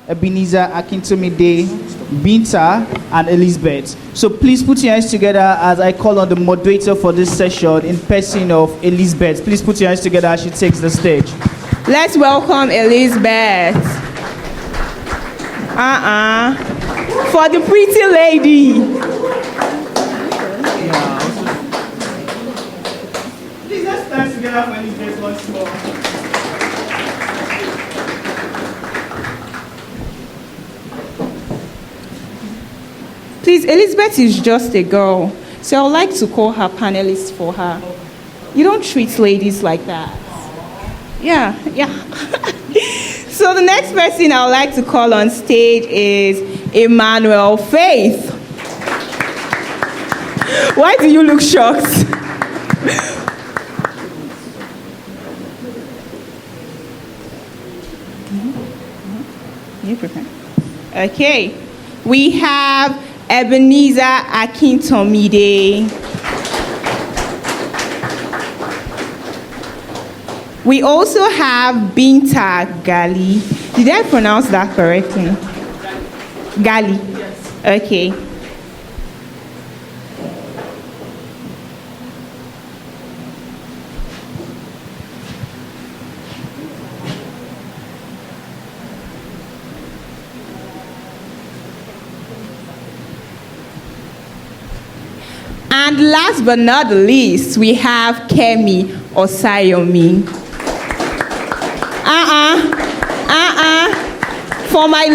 Ebenezer, Akintomide, Binta, and Elizabeth. So please put your hands together as I call on the moderator for this session in person of Elizabeth. Please put your hands together as she takes the stage. Let's welcome Elizabeth. For the pretty lady. Please let's stand together for Elizabeth once more. Please, Elizabeth is just a girl, so I would like to call her panelist for her. You don't treat ladies like that. Yeah. So the next person I would like to call on stage is Emmanuel Faith. Why do you look shocked? You prepare. Okay. We have Ebenezer Akintomide. We also have Binta Gali. Did I pronounce that correctly? Gali. Yes. Okay. And last but not the least, we have Kemi Osayomi. For my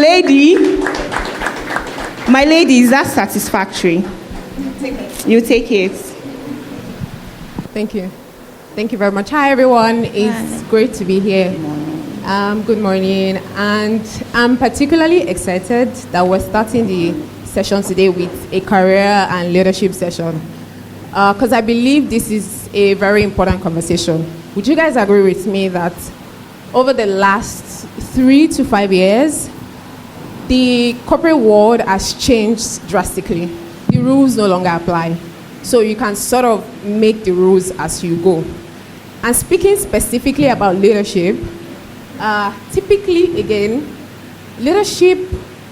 lady, is that satisfactory? You take it. Thank you. Thank you very much. Hi, everyone. It's great to be here. Good morning. And I'm particularly excited that we're starting the session today with a career and leadership session. Because I believe this is a very important conversation. Would you guys agree with me that over the last 3 to 5 years, the corporate world has changed drastically? The rules no longer apply. So you can sort of make the rules as you go. And speaking specifically about leadership, typically, again, leadership,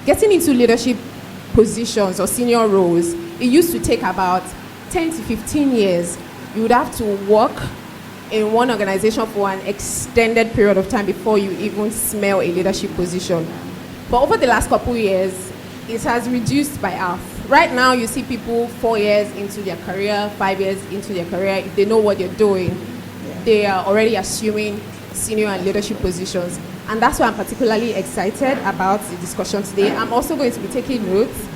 getting into leadership positions or senior roles, it used to take about 10 to 15 years. You would have to work in one organization for an extended period of time before you even smell a leadership position. But over the last couple years, it has reduced by half. Right now, you see people 4 years into their career, 5 years into their career. If they know what they're doing, they are already assuming senior and leadership positions. And that's why I'm particularly excited about the discussion today. I'm also going to be taking notes.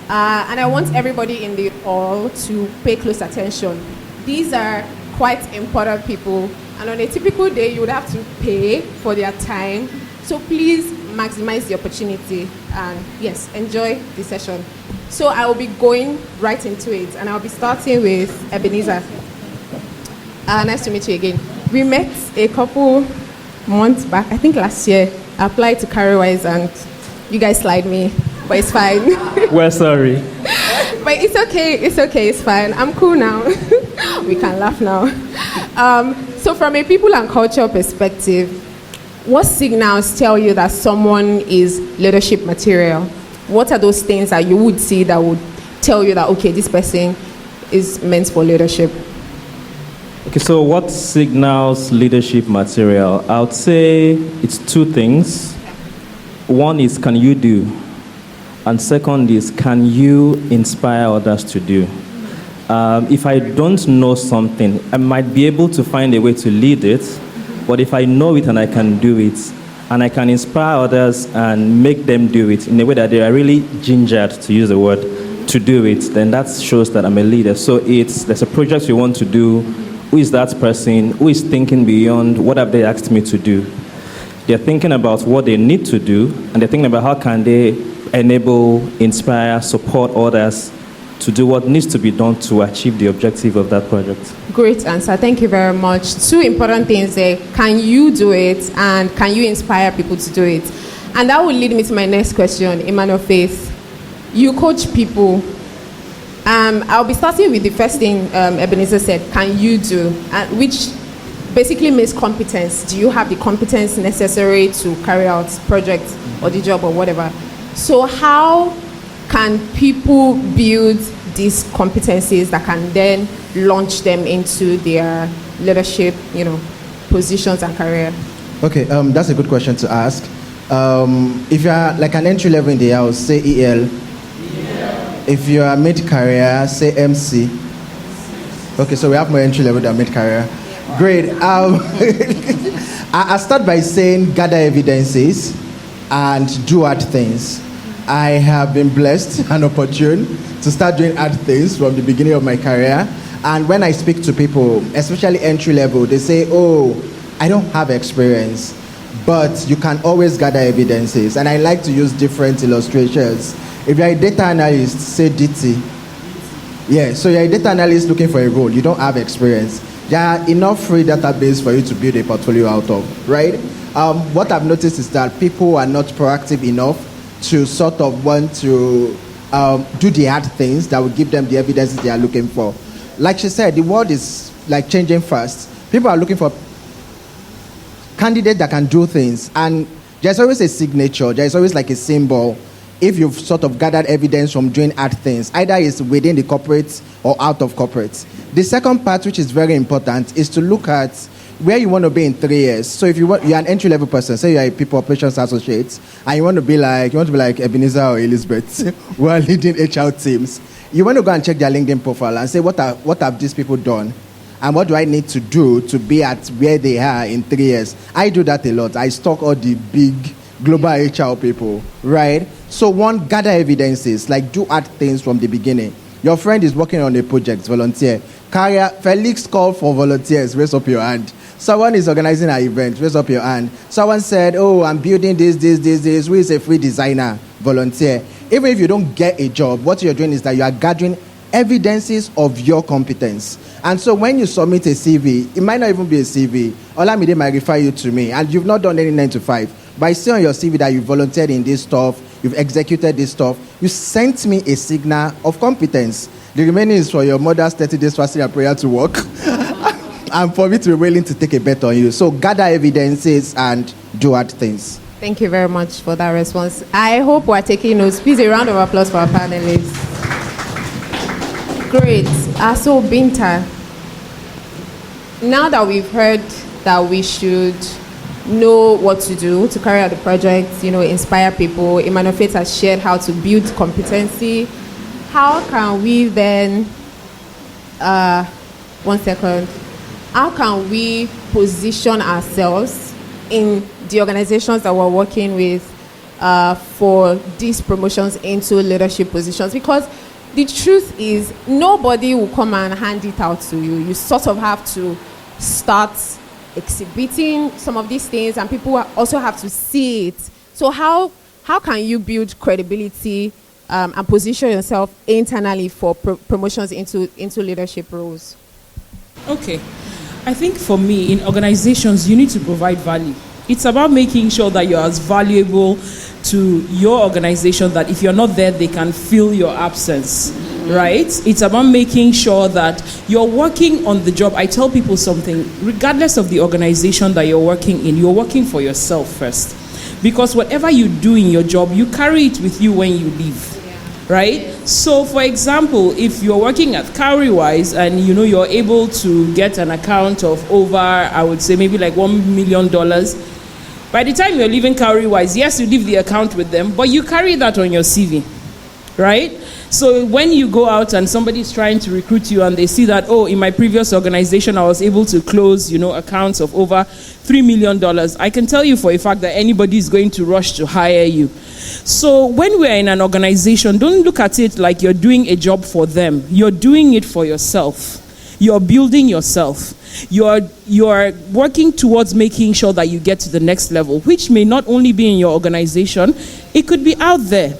And I want everybody in the hall to pay close attention. These are quite important people. And on a typical day, you would have to pay for their time. So please maximize the opportunity. And yes, enjoy the session. So I will be going right into it. And I'll be starting with Ebenezer. Nice to meet you again. We met a couple months back, I think last year. I applied to CareerWise and you guys slide me, but it's fine. We're sorry. But it's okay, it's fine. I'm cool now. We can laugh now. So from a people and culture perspective, what signals tell you that someone is leadership material? What are those things that you would see that would tell you that, okay, this person is meant for leadership? Okay, so what signals leadership material? I would say it's 2 things. One is, can you do? And second is, can you inspire others to do? If I don't know something, I might be able to find a way to lead it, but if I know it and I can do it, and I can inspire others and make them do it in a way that they are really gingered, to use the word, to do it, then that shows that I'm a leader. So there's a project you want to do. Who is that person? Who is thinking beyond what have they asked me to do? They're thinking about what they need to do, and they're thinking about how can they enable, inspire, support others to do what needs to be done to achieve the objective of that project. Great answer. Thank you very much. 2 important things there. Can you do it, and can you inspire people to do it? And that will lead me to my next question, Emmanuel Faith. You coach people. I'll be starting with the first thing Ebenezer said, can you do? Which basically means competence. Do you have the competence necessary to carry out projects or the job or whatever? So how can people build these competencies that can then launch them into their leadership, positions and career? Okay, that's a good question to ask. If you are like an entry level in the house, say EL. If you are mid-career, say MC. Okay, so we have more entry level than mid-career. Great. I start by saying gather evidences and do hard things. I have been blessed and opportune to start doing hard things from the beginning of my career. And when I speak to people, especially entry level, they say, oh, I don't have experience, but you can always gather evidences. And I like to use different illustrations. If you're a data analyst, say DT. Yeah, so you're a data analyst looking for a role. You don't have experience. There are enough free database for you to build a portfolio out of, right? What I've noticed is that people are not proactive enough to sort of want to do the hard things that will give them the evidences they are looking for. Like she said, the world is like changing fast. People are looking for candidates that can do things, and there's always a signature, there's always like a symbol if you've sort of gathered evidence from doing hard things, either it's within the corporate or out of corporate. The second part, which is very important, is to look at where you want to be in 3 years. So if you're an entry-level person, say you're a people operations associate, and you want to be like Ebenezer or Elizabeth, who are leading HR teams, you want to go and check their LinkedIn profile and say, what have these people done? And what do I need to do to be at where they are in 3 years? I do that a lot. I stalk all the big global HR people, right? So one, gather evidences, like do hard things from the beginning. Your friend is working on a project, volunteer. Felix called for volunteers, raise up your hand. Someone is organizing an event, raise up your hand. Someone said, oh, I'm building this. Who is a free designer? Volunteer. Even if you don't get a job, what you're doing is that you are gathering evidences of your competence. And so when you submit a CV, it might not even be a CV. Olamide might refer you to me, and you've not done any 9 to 5. But I see on your CV that you volunteered in this stuff, you've executed this stuff, you sent me a signal of competence. The remaining is for your mother's 30 days fasting and prayer to work, and for me to be willing to take a bet on you. So gather evidences and do hard things. Thank you very much for that response. I hope we're taking notes. Please, a round of applause for our panelists. Great. So, Binta, now that we've heard that we should know what to do to carry out the project, inspire people, Emmanuel Faith has shared how to build competency. How can we then, how can we position ourselves in the organizations that we're working with for these promotions into leadership positions? Because the truth is, nobody will come and hand it out to you. You sort of have to start exhibiting some of these things, and people also have to see it. So how can you build credibility and position yourself internally for promotions into leadership roles? Okay. I think for me, in organizations, you need to provide value. It's about making sure that you're as valuable to your organization that if you're not there, they can feel your absence, right? It's about making sure that you're working on the job. I tell people something, regardless of the organization that you're working in, you're working for yourself first. Because whatever you do in your job, you carry it with you when you leave, right? So, for example, if you're working at Cowrywise and you're able to get an account of over, I would say maybe like $1 million, by the time you're leaving Cowrywise, yes, you leave the account with them, but you carry that on your CV, right? So when you go out and somebody's trying to recruit you and they see that, oh, in my previous organization, I was able to close, accounts of over $3 million, I can tell you for a fact that anybody is going to rush to hire you. So when we're in an organization, don't look at it like you're doing a job for them. You're doing it for yourself. You're building yourself. You're working towards making sure that you get to the next level, which may not only be in your organization, it could be out there.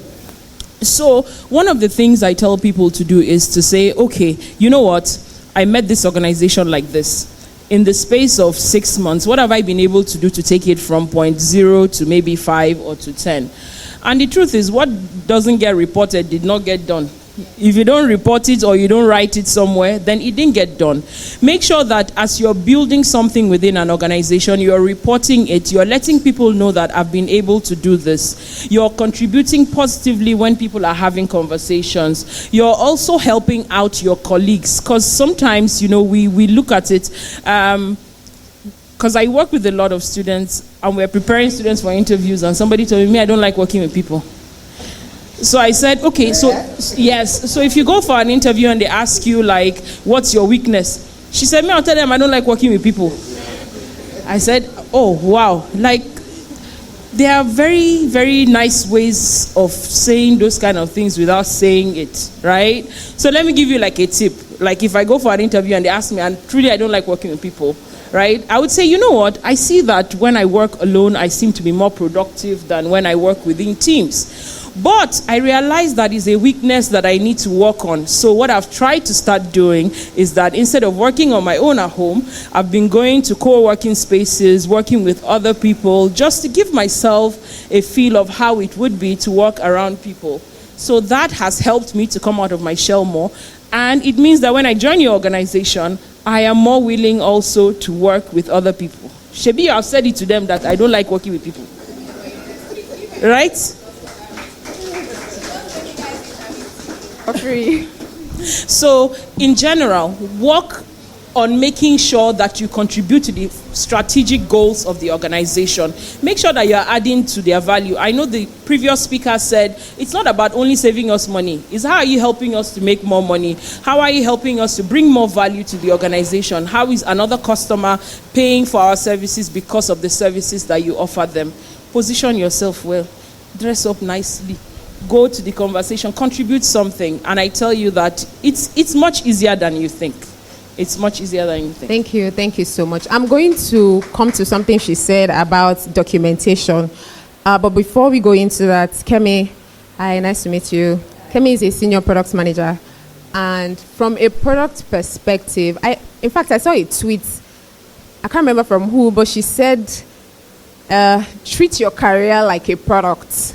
So one of the things I tell people to do is to say, okay, you know what? I met this organization like this. In the space of 6 months, what have I been able to do to take it from 0.0 to maybe 5 or to 10? And the truth is, what doesn't get reported did not get done. If you don't report it or you don't write it somewhere, then it didn't get done. Make sure that as you're building something within an organization, you're reporting it, you're letting people know that I've been able to do this. You're contributing positively when people are having conversations. You're also helping out your colleagues, because sometimes, we look at it, because I work with a lot of students and we're preparing students for interviews, and somebody told me, I don't like working with people. So I said, okay, so yes. So if you go for an interview and they ask you, like, what's your weakness? She said, I'll tell them I don't like working with people. I said, oh, wow. Like, there are very, very nice ways of saying those kind of things without saying it, right? So let me give you like a tip. Like if I go for an interview and they ask me, and truly I don't like working with people, right? I would say, you know what? I see that when I work alone, I seem to be more productive than when I work within teams. But I realize that is a weakness that I need to work on. So what I've tried to start doing is that instead of working on my own at home, I've been going to co-working spaces, working with other people, just to give myself a feel of how it would be to work around people. So that has helped me to come out of my shell more. And it means that when I join your organization, I am more willing also to work with other people. Shebi, I've said it to them that I don't like working with people. Right? Free. So, in general, work on making sure that you contribute to the strategic goals of the organization. Make sure that you're adding to their value. I know the previous speaker said, it's not about only saving us money. It's how are you helping us to make more money? How are you helping us to bring more value to the organization? How is another customer paying for our services because of the services that you offer them? Position yourself well. Dress up nicely. Go to the conversation, contribute something, and I tell you that it's much easier than you think. It's much easier than you think. Thank you so much. I'm going to come to something she said about documentation. But before we go into that, Kemi, hi, nice to meet you. Kemi is a senior product manager. And from a product perspective, in fact, I saw a tweet. I can't remember from who, but she said, treat your career like a product.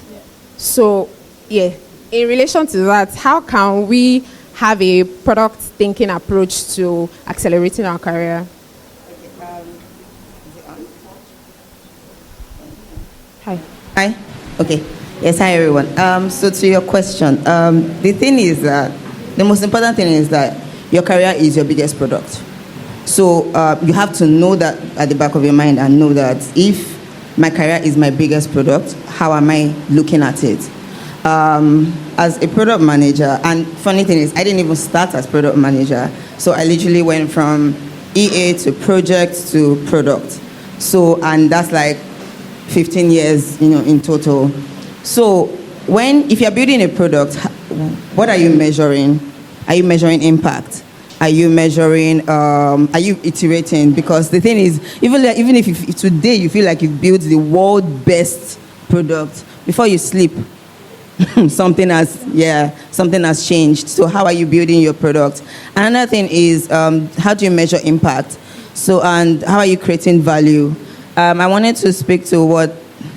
So, yeah, in relation to that, how can we have a product thinking approach to accelerating our career? Hi. Hi. Okay. Yes, hi everyone. So to your question, the thing is that the most important thing is that your career is your biggest product. So you have to know that at the back of your mind and know that if my career is my biggest product, how am I looking at it? As a product manager, and funny thing is, I didn't even start as product manager. So I literally went from EA to project to product. So, and that's like 15 years, in total. So if you're building a product, what are you measuring? Are you measuring impact? Are you measuring, are you iterating? Because the thing is, even if today you feel like you've built the world's best product, before you sleep, something has changed. So how are you building your product? Another thing is, how do you measure impact? So, and how are you creating value? I wanted to speak to what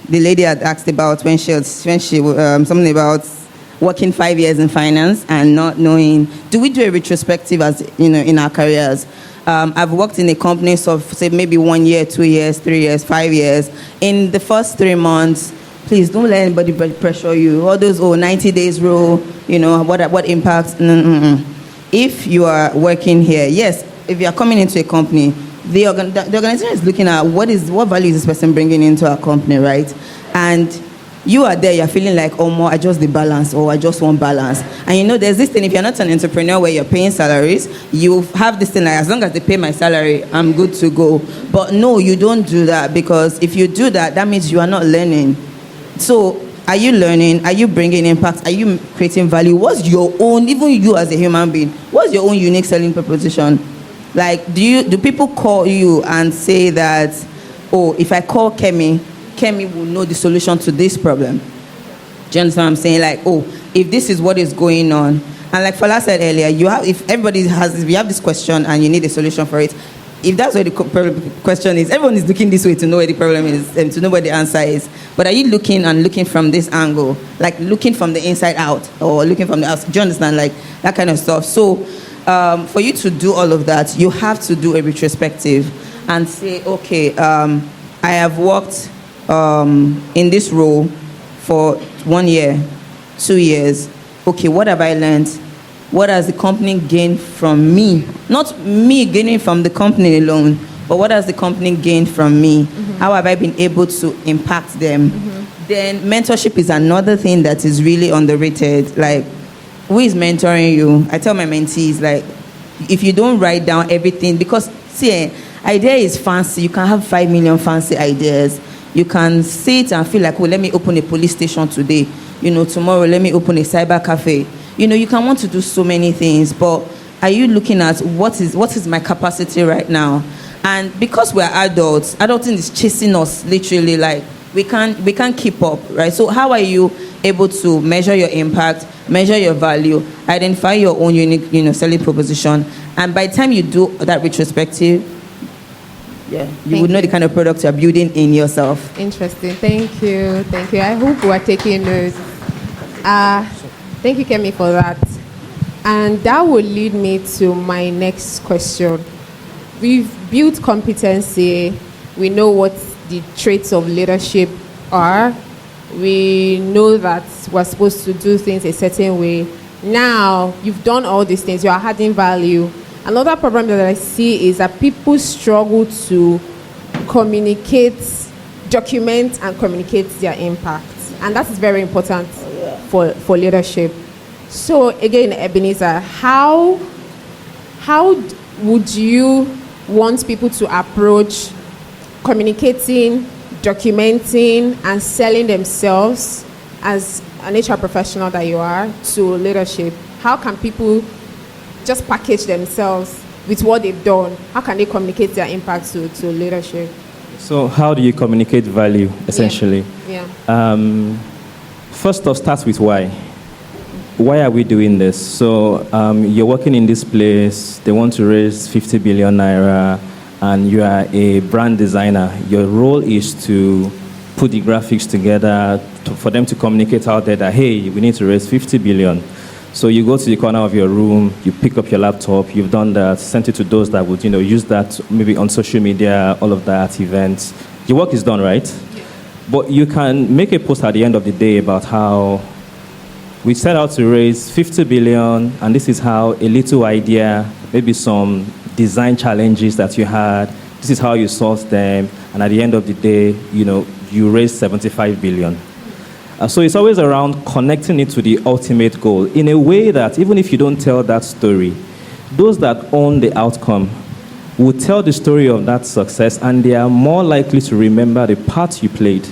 the lady had asked about when she something about working 5 years in finance and not knowing, do we do a retrospective as, in our careers? I've worked in a company, so say maybe 1 year, 2 years, 3 years, 5 years. In the first 3 months, please don't let anybody pressure you. All those 90 days rule, what impacts? If you are working here, yes, if you are coming into a company, the organization is looking at what value is this person bringing into our company, right? And you are there, you're feeling like, I just the balance, or I just want balance. And there's this thing, if you're not an entrepreneur where you're paying salaries, you have this thing like, as long as they pay my salary, I'm good to go. But no, you don't do that, because if you do that, that means you are not learning. So, are you learning? Are you bringing impact? Are you creating value? What's your own, even you as a human being, what's your own unique selling proposition? Like, do people call you and say that, if I call Kemi will know the solution to this problem? Do you understand what I'm saying? Like, if this is what is going on. And like Fola said earlier, if you have this question and you need a solution for it, if that's where the question is, everyone is looking this way to know where the problem is and to know where the answer is. But are you looking from this angle, like looking from the inside out, or looking from the outside? Do you understand, like that kind of stuff? So, for you to do all of that, you have to do a retrospective and say, okay, I have worked in this role for 1 year, 2 years. Okay, what have I learned? What has the company gained from me? Not me gaining from the company alone, but what has the company gained from me? How have I been able to impact them? Then mentorship is another thing that is really underrated. Like, who is mentoring you? I tell my mentees, like, if you don't write down everything, because see, idea is fancy. You can have 5 million fancy ideas. You can sit and feel like, well, let me open a police station today. Tomorrow, let me open a cyber cafe. You can want to do so many things, but are you looking at what is my capacity right now? And because we're adults, adulting is chasing us literally. Like we can't keep up, right? So how are you able to measure your impact, measure your value, identify your own unique, selling proposition, and by the time you do that retrospective, you would know the kind of product you're building in yourself. Interesting. Thank you. I hope we're taking notes. Thank you, Kemi, for that. And that will lead me to my next question. We've built competency. We know what the traits of leadership are. We know that we're supposed to do things a certain way. Now, you've done all these things. You are adding value. Another problem that I see is that people struggle to document and communicate their impact. And that is very important for leadership. So again, Ebenezer, how would you want people to approach communicating, documenting, and selling themselves as an HR professional that you are to leadership? How can people just package themselves with what they've done? How can they communicate their impact to leadership? So how do you communicate value, essentially? Yeah. First off, starts with why. Why are we doing this? So you're working in this place, they want to raise 50 billion naira, and you are a brand designer. Your role is to put the graphics together for them to communicate out there that, hey, we need to raise 50 billion. So you go to the corner of your room, you pick up your laptop, you've done that, sent it to those that would, use that maybe on social media, all of that, events. Your work is done, right? But you can make a post at the end of the day about how we set out to raise 50 billion, and this is how a little idea, maybe some design challenges that you had, this is how you solved them, and at the end of the day, you raised 75 billion. So it's always around connecting it to the ultimate goal in a way that even if you don't tell that story, those that own the outcome will tell the story of that success, and they are more likely to remember the part you played.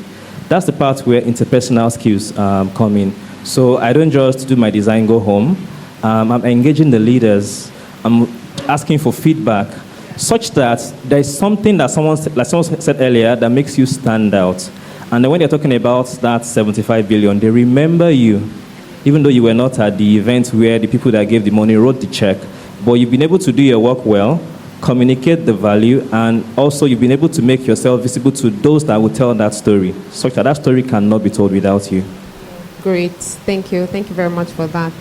That's the part where interpersonal skills come in. So I don't just do my design, go home. I'm engaging the leaders. I'm asking for feedback, such that there's something that someone said earlier that makes you stand out. And then when they're talking about that 75 billion, they remember you, even though you were not at the event where the people that gave the money wrote the check. But you've been able to do your work well, communicate the value, and also you've been able to make yourself visible to those that will tell that story, such that that story cannot be told without you. Great. Thank you. Thank you very much for that.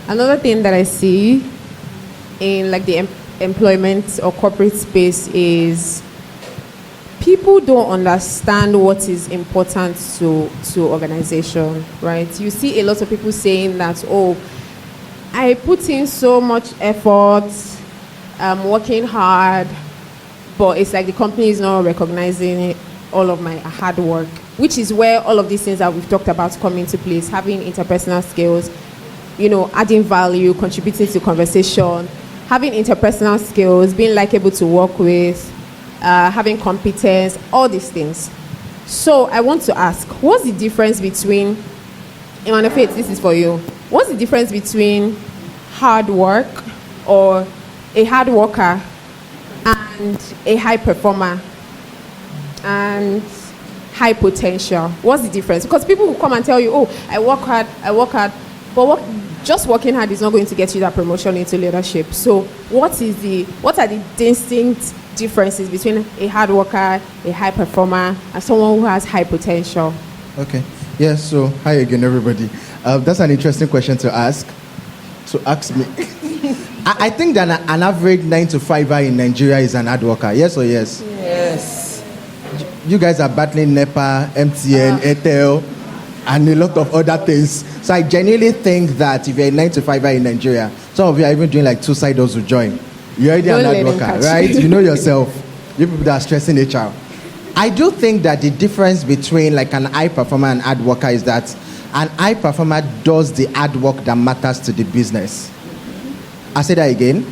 Another thing that I see in the employment or corporate space is people don't understand what is important to organization, right? You see a lot of people saying that, oh, I put in so much effort, I'm working hard, but it's like the company is not recognizing all of my hard work, which is where all of these things that we've talked about come into place, having interpersonal skills, adding value, contributing to conversation, having interpersonal skills, being likable to work with, having competence, all these things. So I want to ask, what's the difference between, Imane Faith, this is for you. What's the difference between hard work or a hard worker and a high performer and high potential? What's the difference? Because people will come and tell you, oh, I work hard, but just working hard is not going to get you that promotion into leadership. So what are the distinct differences between a hard worker, a high performer, and someone who has high potential? Okay. Yeah, so hi again, everybody. That's an interesting question to ask. So ask me. I think that an average 9-to-5er in Nigeria is an hard worker. Yes or yes? Yes. You guys are battling NEPA, MTN, Airtel, and a lot of other things. So I genuinely think that if you're a 9-to-5er in Nigeria, some of you are even doing like 2 side hustles to join. You're already an hard worker, right? You know yourself. You people that are stressing HR. I do think that the difference between like an high performer and hard worker is that an high performer does the hard work that matters to the business. I say that again.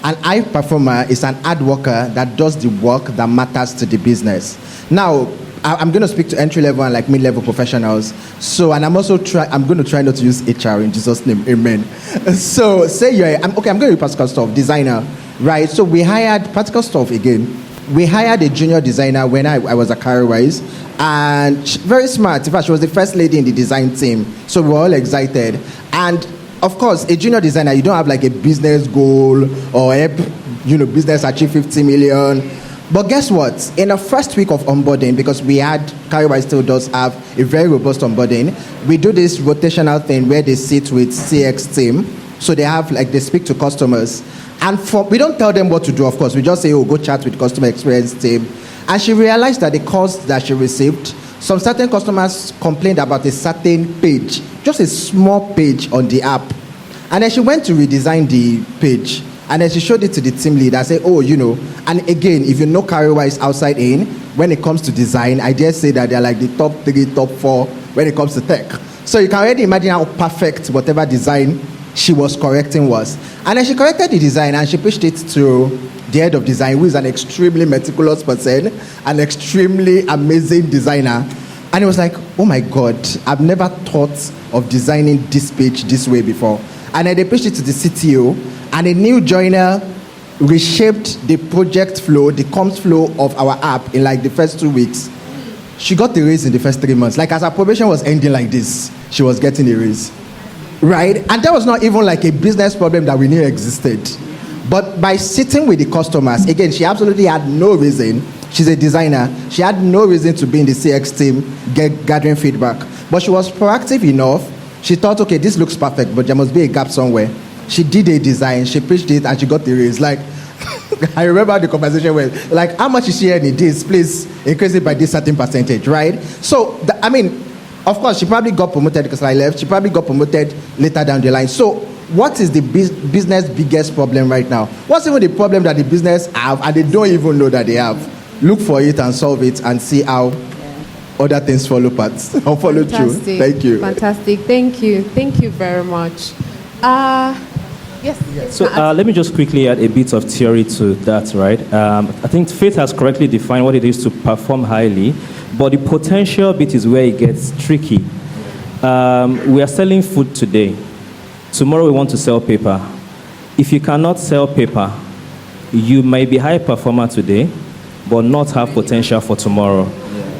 An high performer is an hard worker that does the work that matters to the business. Now, I'm going to speak to entry-level and like mid-level professionals. So, and I'm going to try not to use HR in Jesus' name. Amen. So, say I'm going to do practical stuff, designer, right? So, we hired practical stuff again. We hired a junior designer when I was at CareerWise, and very smart. In fact, she was the first lady in the design team. So, we were all excited. And of course, a junior designer, you don't have like a business goal or business achieve 50 million. But guess what? In the first week of onboarding, because CareerWise still does have a very robust onboarding, we do this rotational thing where they sit with CX team. So they speak to customers. And we don't tell them what to do, of course. We just say, go chat with customer experience team. And she realized that the calls that she received, some certain customers complained about a certain page, just a small page on the app. And then she went to redesign the page. And then she showed it to the team lead. I said, and again, if you know CareerWise outside in, when it comes to design, I dare say that they're like the top 3, top 4 when it comes to tech. So you can already imagine how perfect whatever design she was correcting was. And then she corrected the design and she pitched it to the head of design, who is an extremely meticulous person, an extremely amazing designer. And it was like, oh my God, I've never thought of designing this page this way before. And then they pitched it to the CTO, and a new joiner reshaped the project flow, the comms flow of our app in like the first 2 weeks. She got the raise in the first 3 months. Like as her probation was ending like this, she was getting a raise. Right? And that was not even like a business problem that we knew existed. But by sitting with the customers, again, she absolutely had no reason. She's a designer. She had no reason to be in the CX team, gathering feedback. But she was proactive enough. She thought, okay, this looks perfect, but there must be a gap somewhere. She did a design, she pitched it, and she got the raise. Like, I remember the conversation went, like, how much is she earning this? Please increase it by this certain percentage, right? So, of course, she probably got promoted because I left. She probably got promoted later down the line. So, what is the business biggest problem right now? What's even the problem that the business have, and they don't even know that they have? Look for it and solve it and see how other things follow through. Thank you. Fantastic. Thank you very much. Yes. So let me just quickly add a bit of theory to that, right? I think Faith has correctly defined what it is to perform highly, but the potential bit is where it gets tricky. We are selling food today. Tomorrow we want to sell paper. If you cannot sell paper, you may be high performer today, but not have potential for tomorrow.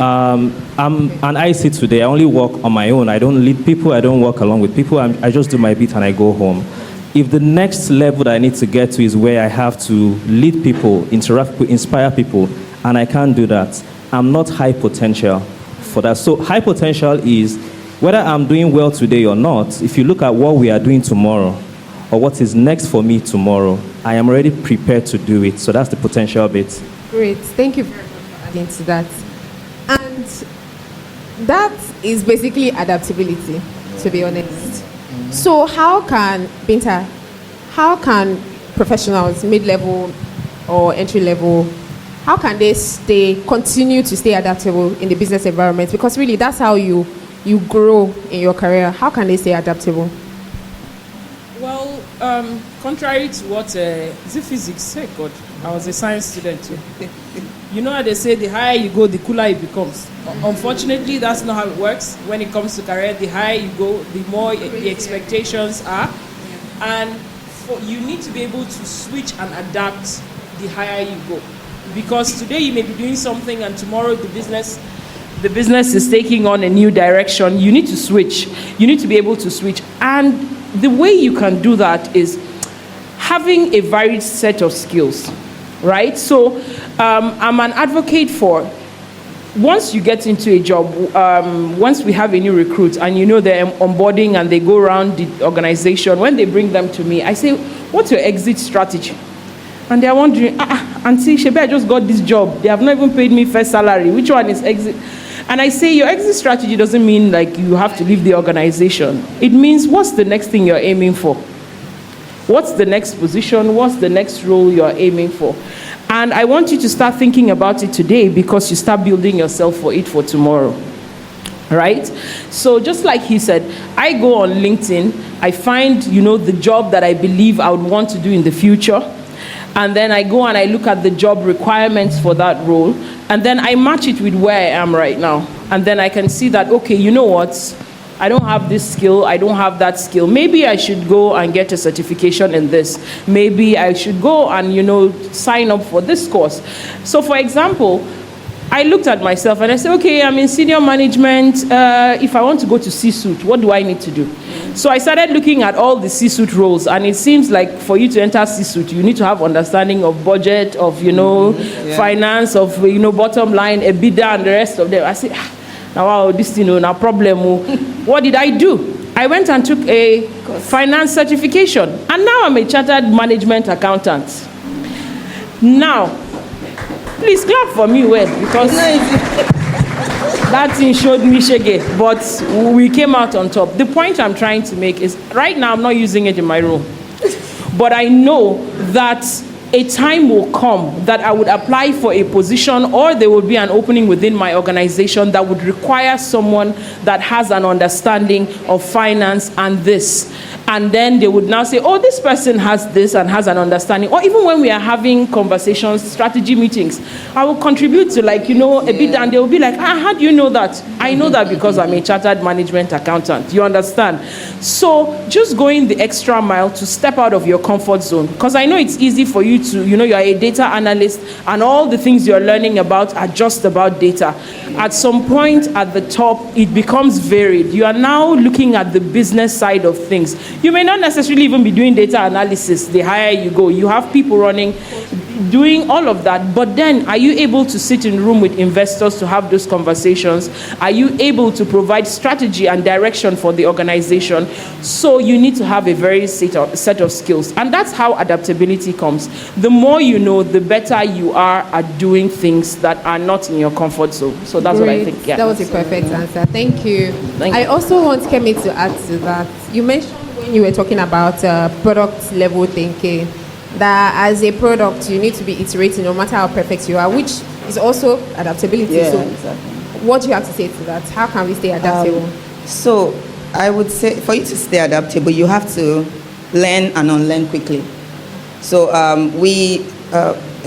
I'm an IC today. I only work on my own. I don't lead people. I don't work along with people. I just do my bit and I go home. If the next level that I need to get to is where I have to lead people, interact with, inspire people, and I can't do that, I'm not high potential for that. So high potential is whether I'm doing well today or not. If you look at what we are doing tomorrow or what is next for me tomorrow, I am already prepared to do it. So that's the potential bit. Great. Thank you very much for adding to that. And that is basically adaptability, to be honest. So how can professionals, mid-level or entry-level, how can they continue to stay adaptable in the business environment? Because really, that's how you grow in your career. How can they stay adaptable? Well, contrary to what, is it physics? Hey, God, I was a science student too. You know how they say the higher you go, the cooler it becomes. Unfortunately, that's not how it works. When it comes to career, the higher you go, the more the expectations are. And you need to be able to switch and adapt the higher you go. Because today you may be doing something and tomorrow the business is taking on a new direction. You need to switch. You need to be able to switch. And the way you can do that is having a varied set of skills, right? So I'm an advocate for, once you get into a job, once we have a new recruit and they're onboarding and they go around the organization, when they bring them to me, I say, what's your exit strategy? And they're wondering, Auntie Shebe, I just got this job. They have not even paid me first salary. Which one is exit? And I say, your exit strategy doesn't mean like you have to leave the organization. It means, what's the next thing you're aiming for? What's the next position? What's the next role you're aiming for? And I want you to start thinking about it today, because you start building yourself for it for tomorrow. Right? So just like he said, I go on LinkedIn, I find, the job that I believe I would want to do in the future. And then I go and I look at the job requirements for that role. And then I match it with where I am right now. And then I can see that, okay, you know what? I don't have this skill, I don't have that skill. Maybe I should go and get a certification in this. Maybe I should go and, sign up for this course. So for example, I looked at myself and I said, okay, I'm in senior management. If I want to go to C-suite, what do I need to do? So I started looking at all the C-suite roles, and it seems like for you to enter C-suite, you need to have understanding of budget, of, finance, of, bottom line, EBITDA, and the rest of them. I said, now, wow, this thing, no problem. What did I do? I went and took a finance certification, and now I'm a chartered management accountant. Now, please clap for me well, because that thing showed me shege, but we came out on top. The point I'm trying to make is, right now I'm not using it in my room, but I know that a time will come that I would apply for a position, or there will be an opening within my organization that would require someone that has an understanding of finance and this. And then they would now say, oh, this person has this and has an understanding. Or even when we are having conversations, strategy meetings, I will contribute to a bit, and they will be like, how do you know that? I know that because I'm a chartered management accountant. You understand? So just going the extra mile to step out of your comfort zone. Because I know it's easy for you to, you're a data analyst and all the things you're learning about are just about data. At some point at the top, it becomes varied. You are now looking at the business side of things. You may not necessarily even be doing data analysis the higher you go. You have people running, doing all of that. But then, are you able to sit in a room with investors to have those conversations? Are you able to provide strategy and direction for the organization? So you need to have a very set of skills. And that's how adaptability comes. The more you know, the better you are at doing things that are not in your comfort zone. So that's what I think. Yeah. That was a perfect answer. Thank you. I also want Kemi to add to that. You mentioned when you were talking about product level thinking, that as a product, you need to be iterating no matter how perfect you are, which is also adaptability. Yeah, so exactly. What do you have to say to that? How can we stay adaptable? So I would say for you to stay adaptable, you have to learn and unlearn quickly. So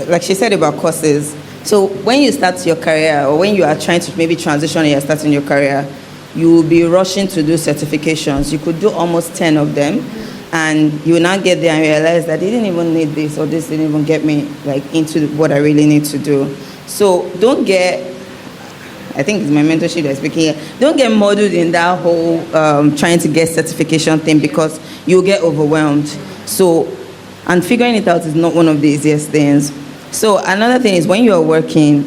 like she said about courses, so when you start your career, or when you are trying to maybe transition and you're starting your career, you will be rushing to do certifications. You could do almost 10 of them, and you will now get there and realize that they didn't even need this, or this didn't even get me into what I really need to do. So don't get, I think it's my mentorship that's speaking here, don't get muddled in that whole trying to get certification thing, because you'll get overwhelmed. So, and figuring it out is not one of the easiest things. So another thing is, when you are working,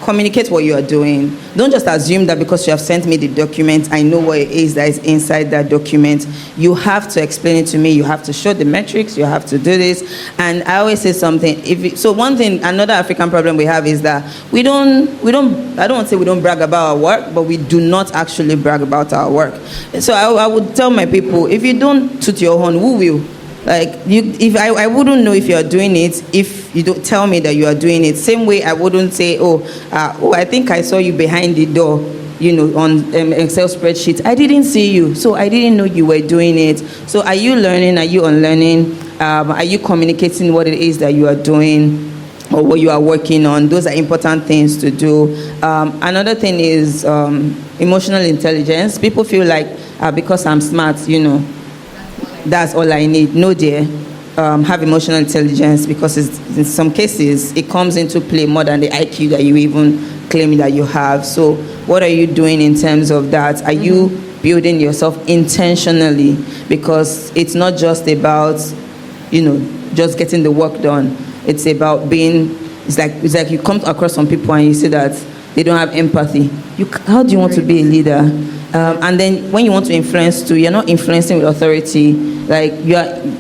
communicate what you are doing. Don't just assume that because you have sent me the document, I know what it is that is inside that document. You have to explain it to me. You have to show the metrics. You have to do this. And I always say something. One thing, another African problem we have is that I don't want to say we don't brag about our work, but we do not actually brag about our work. So I would tell my people, if you don't toot your horn, who will? If I wouldn't know if you are doing it if you don't tell me that you are doing it. Same way I wouldn't say, I think I saw you behind the door, on Excel spreadsheet. I didn't see you, so I didn't know you were doing it. So are you learning? Are you unlearning? Are you communicating what it is that you are doing or what you are working on? Those are important things to do. Another thing is emotional intelligence. People feel like because I'm smart, that's all I need. No, dear. Have emotional intelligence, because in some cases it comes into play more than the IQ that you even claim that you have. So what are you doing in terms of that? Are you building yourself intentionally? Because it's not just about, just getting the work done. It's about being, it's like you come across some people and you see that they don't have empathy. How do you want to be a leader? And then when you want to influence too, you're not influencing with authority. Like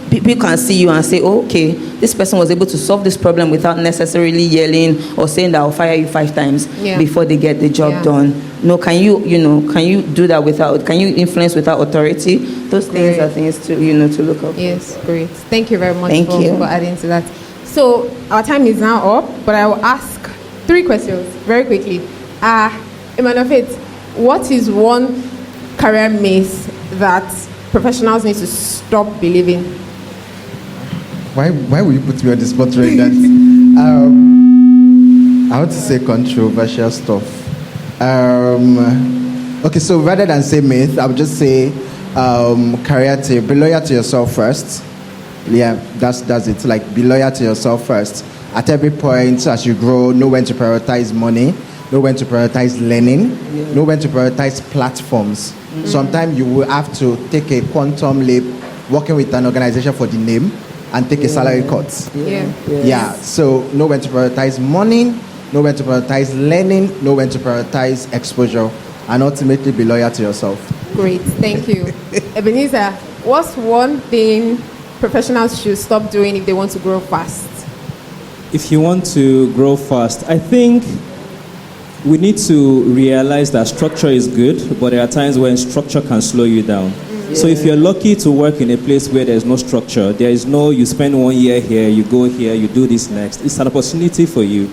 people can see you and say, oh, okay, this person was able to solve this problem without necessarily yelling or saying that I'll fire you 5 times before they get the job done. No, can you do that without? Can you influence without authority? Those things are things to to look up. Yes, great. Thank you very much for adding to that. So our time is now up, but I will ask 3 questions very quickly. Emmanuel, what is one career myth that professionals need to stop believing? Why will you put me on the spot like that? I want to say controversial stuff. Okay, so rather than say myth, I would just say career tip. Be loyal to yourself first. Yeah, that's it. Like, be loyal to yourself first. At every point as you grow, know when to prioritize money, know when to prioritize learning, know when to prioritize platforms. Sometimes you will have to take a quantum leap working with an organization for the name and take a salary cut. So know when to prioritize money, know when to prioritize learning, know when to prioritize exposure, and ultimately be loyal to yourself. Great, thank you. Ebenezer, what's one thing professionals should stop doing if they want to grow fast? If you want to grow fast, I think we need to realize that structure is good, but there are times when structure can slow you down. So if you're lucky to work in a place where there's no structure, there is no, you spend 1 year here, you go here, you do this next. It's an opportunity for you.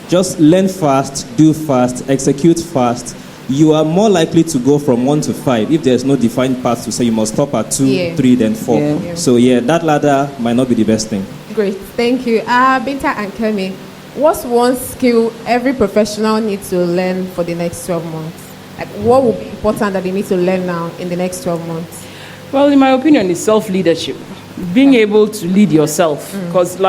Just learn fast, do fast, execute fast. You are more likely to go from 1 to 5 if there's no defined path to say you must stop at 2, 3, then 4. So that ladder might not be the best thing. Great, thank you. Binta and Kemi, what's one skill every professional needs to learn for the next 12 months? Like, what would be important that they need to learn now in the next 12 months? Well, in my opinion, it's self-leadership. Being able to lead yourself. Because,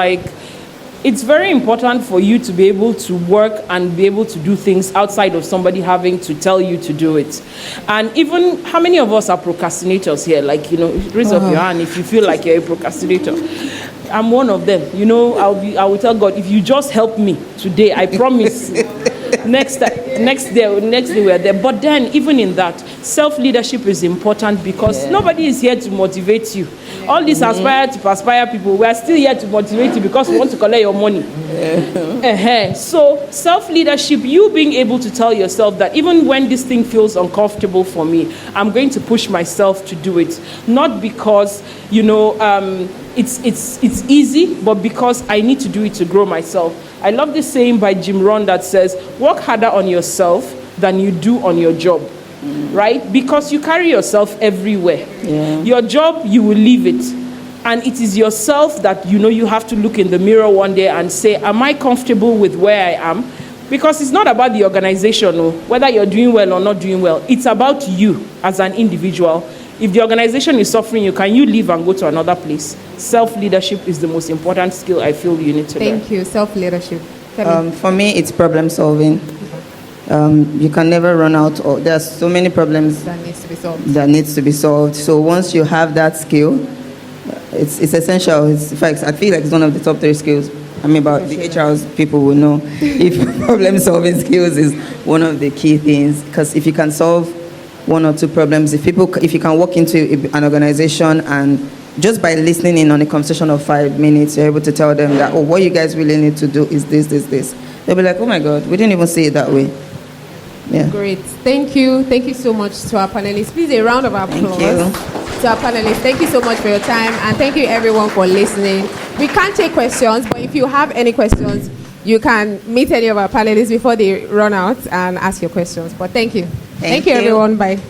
it's very important for you to be able to work and be able to do things outside of somebody having to tell you to do it. And even, how many of us are procrastinators here? Raise up your hand if you feel like you're a procrastinator. I'm one of them. I will tell God, if you just help me today, I promise. Next day we're there. But then, even in that, self-leadership is important because nobody is here to motivate you. All these aspire to perspire people, we are still here to motivate you because we want to collect your money. So, self-leadership, you being able to tell yourself that even when this thing feels uncomfortable for me, I'm going to push myself to do it. Not because, it's easy, but because I need to do it to grow myself. I love this saying by Jim Rohn that says, work harder on yourself than you do on your job. Right? Because you carry yourself everywhere. Your job, you will leave it. And it is yourself that you have to look in the mirror one day and say, am I comfortable with where I am? Because it's not about the organization, whether you're doing well or not doing well. It's about you as an individual. If the organization is suffering, can you leave and go to another place? Self-leadership is the most important skill I feel you need to learn. Thank you. Self-leadership. For me, it's problem solving. You can never run out. There are so many problems that needs to be solved. So once you have that skill, it's essential. In fact, I feel like it's one of the top 3 skills. About the HR's people will know if problem solving skills is one of the key things. Because if you can solve 1 or 2 problems, if you can walk into an organization and just by listening in on a conversation of 5 minutes, you're able to tell them that, what you guys really need to do is this. They'll be like, oh my God, we didn't even see it that way. Great. Thank you. Thank you so much to our panelists. Please, a round of applause to our panelists. Thank you so much for your time, and thank you everyone for listening. We can't take questions, but if you have any questions, you can meet any of our panelists before they run out and ask your questions. But thank you. Thank you everyone. Bye.